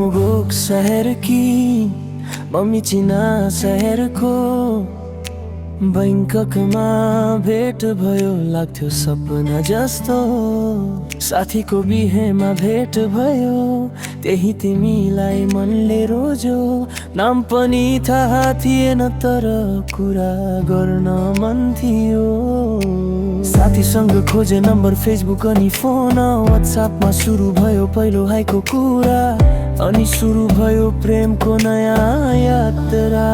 मुगोक शहर की मम्मी चिना शहर को बैंककमा भेट भयो लाग्थ्यो सपना जस्तो साथीको बिहेमा भेट भयो त्यही तिमीलाई मनले रोज्यो नाम पनि थाहा थिएन तर कुरा गर्न मन थियो साथीसँग खोजे नम्बर फेसबुक अनि फोन व्हाट्सएपमा सुरु भयो पहिलो हाइको कुरा अनि सुरु भयो प्रेमको नयाँ यात्रा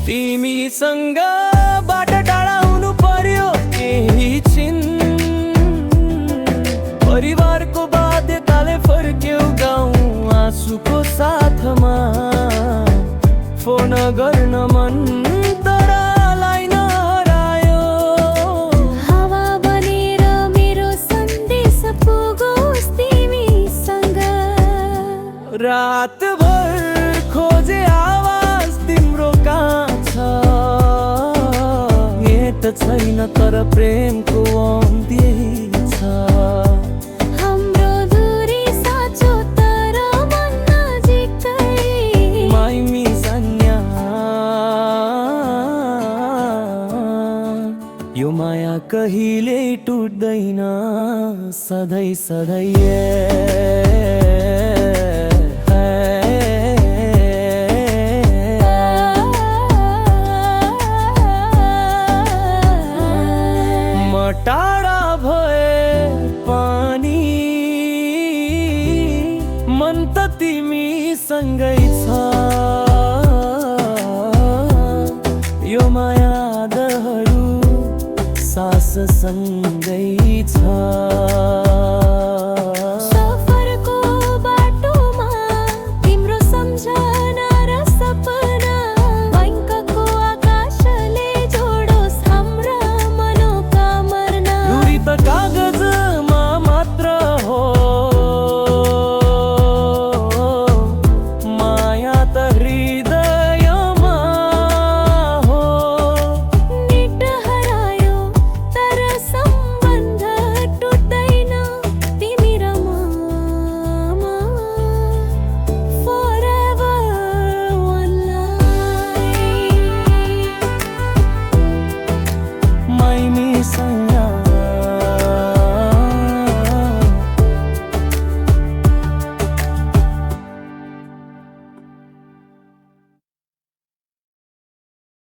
तिमीसँग बाट टाढा हुनु पर्यो केही छिन् परिवारको बाध्यताले फर्क्यौ गाउँ आँसुको साथमा फोन गर्न मन तरालाई नहरायो हावा बनेर मेरो सन्देश पुगोस् तिमीसँग रातभर खोजे आवाज तिम्रो कहाँ छैन तर प्रेमको अन्त्य छ हाम्रो दूरी साँचो तर मन नजिकै माइमी सन्या यो माया कहिले टुट्दैन सधैँ सधैँ टाढा भए पानी मन त तिमीसँगै छ यो माया दहरू सास सँगै छ।